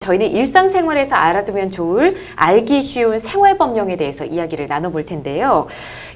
저희는 일상생활에서 알아두면 좋을 알기 쉬운 생활법령에 대해서 이야기를 나눠볼 텐데요.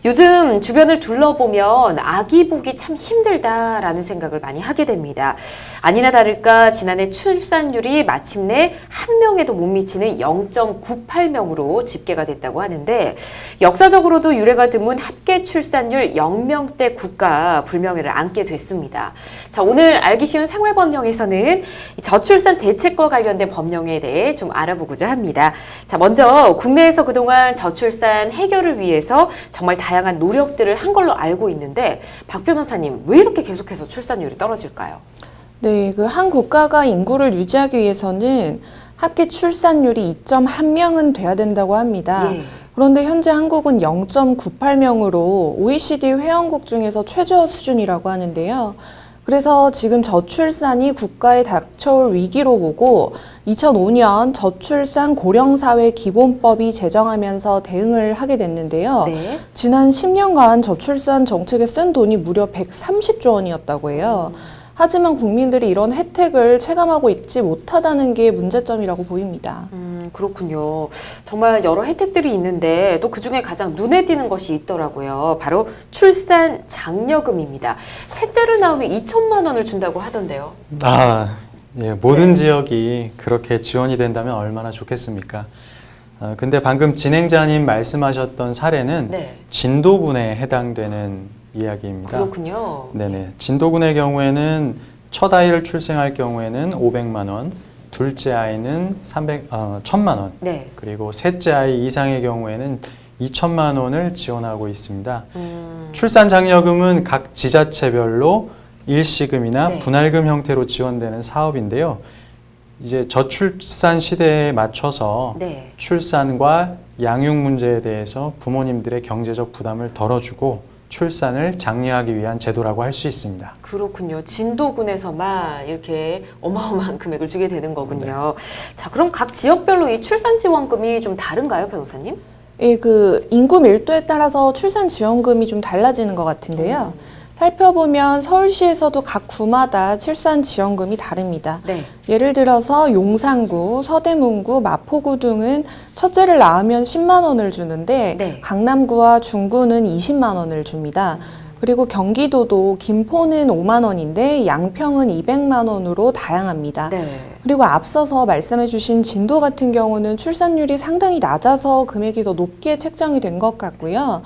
요즘 주변을 둘러보면 아기 보기 참 힘들다라는 생각을 많이 하게 됩니다. 아니나 다를까 지난해 출산율이 마침내 한 명에도 못 미치는 0.98명으로 집계가 됐다고 하는데 역사적으로도 유례가 드문 합계 출산율 0명대 국가 불명예를 안게 됐습니다. 자, 오늘 알기 쉬운 생활법령에서는 저출산 대책과 관련된 법령에 대해 좀 알아보고자 합니다. 자, 먼저 국내에서 그동안 저출산 해결을 위해서 정말 다양한 노력들을 한 걸로 알고 있는데 박 변호사님, 왜 이렇게 계속해서 출산율이 떨어질까요? 네, 한 국가가 인구를 유지하기 위해서는 합계 출산율이 2.1명은 돼야 된다고 합니다. 예. 그런데 현재 한국은 0.98명으로 OECD 회원국 중에서 최저 수준이라고 하는데요. 그래서 지금 저출산이 국가에 닥쳐올 위기로 보고 2005년 저출산 고령사회 기본법이 제정하면서 대응을 하게 됐는데요. 네. 지난 10년간 저출산 정책에 쓴 돈이 무려 130조 원이었다고 해요. 하지만 국민들이 이런 혜택을 체감하고 있지 못하다는 게 문제점이라고 보입니다. 그렇군요. 정말 여러 혜택들이 있는데 또 그중에 가장 눈에 띄는 것이 있더라고요. 바로 출산 장려금입니다. 셋째를 낳으면 2천만 원을 준다고 하던데요. 예, 모든 지역이 그렇게 지원이 된다면 얼마나 좋겠습니까? 근데 방금 진행자님 말씀하셨던 사례는 네. 진도군에 해당되는 이야기입니다. 그렇군요. 네네. 진도군의 경우에는 첫 아이를 출생할 경우에는 500만 원, 둘째 아이는 1,000만 원, 네. 그리고 셋째 아이 이상의 경우에는 2천만 원을 지원하고 있습니다. 출산 장려금은 각 지자체별로 일시금이나 네. 분할금 형태로 지원되는 사업인데요. 이제 저출산 시대에 맞춰서 네. 출산과 양육 문제에 대해서 부모님들의 경제적 부담을 덜어주고 출산을 장려하기 위한 제도라고 할 수 있습니다. 그렇군요. 진도군에서만 이렇게 어마어마한 금액을 주게 되는 거군요. 자, 그럼 각 지역별로 이 출산 지원금이 좀 다른가요, 변호사님? 예, 인구 밀도에 따라서 출산 지원금이 좀 달라지는 것 같은데요. 살펴보면 서울시에서도 각 구마다 출산 지원금이 다릅니다. 네. 예를 들어서 용산구, 서대문구, 마포구 등은 첫째를 낳으면 10만 원을 주는데 네. 강남구와 중구는 20만 원을 줍니다. 그리고 경기도도 김포는 5만 원인데 양평은 200만 원으로 다양합니다. 네. 그리고 앞서서 말씀해 주신 진도 같은 경우는 출산율이 상당히 낮아서 금액이 더 높게 책정이 된 것 같고요.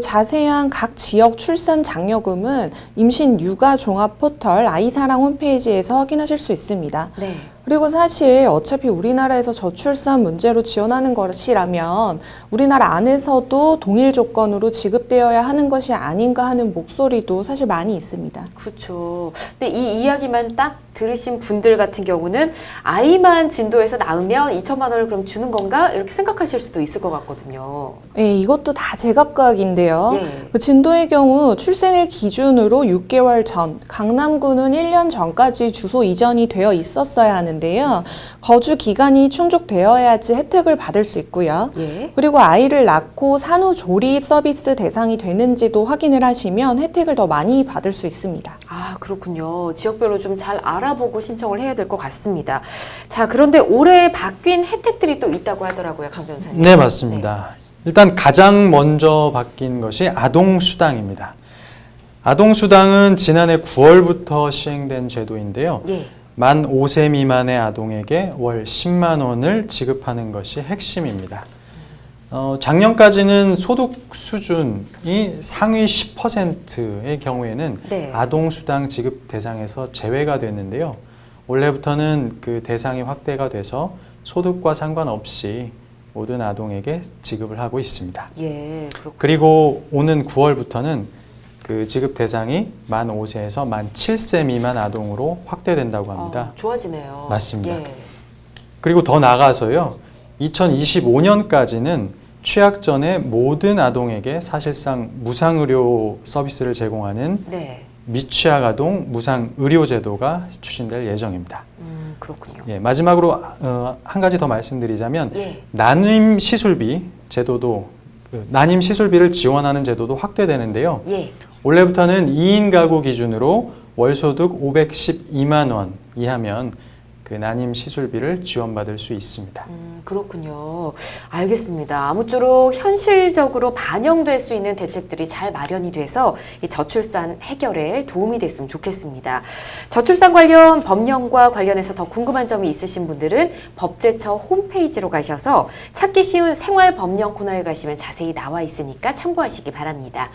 자세한 각 지역 출산 장려금은 임신 육아 종합 포털 아이사랑 홈페이지에서 확인하실 수 있습니다. 네. 그리고 사실 어차피 우리나라에서 저출산 문제로 지원하는 것이라면 우리나라 안에서도 동일 조건으로 지급되어야 하는 것이 아닌가 하는 목소리도 사실 많이 있습니다. 그렇죠. 근데 이 이야기만 딱 들으신 분들 같은 경우는 아이만 진도에서 낳으면 2천만 원을 그럼 주는 건가? 이렇게 생각하실 수도 있을 것 같거든요. 네, 이것도 다 제각각인데요. 예. 진도의 경우 출생일 기준으로 6개월 전, 강남구는 1년 전까지 주소 이전이 되어 있었어야 하는데요. 거주 기간이 충족되어야지 혜택을 받을 수 있고요. 예. 그리고 아이를 낳고 산후조리 서비스 대상이 되는지도 확인을 하시면 혜택을 더 많이 받을 수 있습니다. 아, 그렇군요. 지역별로 좀 잘 알아보고 신청을 해야 될 것 같습니다. 자, 그런데 올해 바뀐 혜택들이 또 있다고 하더라고요, 강 변호사님. 네, 맞습니다. 일단 가장 먼저 바뀐 것이 아동수당입니다. 아동수당은 지난해 9월부터 시행된 제도인데요. 예. 만 5세 미만의 아동에게 월 10만 원을 지급하는 것이 핵심입니다. 작년까지는 소득 수준이 상위 10%의 경우에는 네. 아동수당 지급 대상에서 제외가 됐는데요. 올해부터는 그 대상이 확대가 돼서 소득과 상관없이 모든 아동에게 지급을 하고 있습니다. 예, 그렇군요. 그리고 오는 9월부터는 그 지급 대상이 만 5세에서 만 7세 미만 아동으로 확대된다고 합니다. 좋아지네요. 맞습니다. 예. 그리고 더 나아가서요. 2025년까지는 취약 전의 모든 아동에게 사실상 무상의료 서비스를 제공하는 네. 미취학 아동 무상의료제도가 추진될 예정입니다. 그렇군요. 예, 마지막으로 한 가지 더 말씀드리자면 예. 난임 시술비 제도도 난임 시술비를 지원하는 제도도 확대되는데요. 예. 올해부터는 2인 가구 기준으로 월소득 512만 원 이하면 그 난임 시술비를 지원받을 수 있습니다. 그렇군요. 알겠습니다. 아무쪼록 현실적으로 반영될 수 있는 대책들이 잘 마련이 돼서 이 저출산 해결에 도움이 됐으면 좋겠습니다. 저출산 관련 법령과 관련해서 더 궁금한 점이 있으신 분들은 법제처 홈페이지로 가셔서 찾기 쉬운 생활법령 코너에 가시면 자세히 나와 있으니까 참고하시기 바랍니다.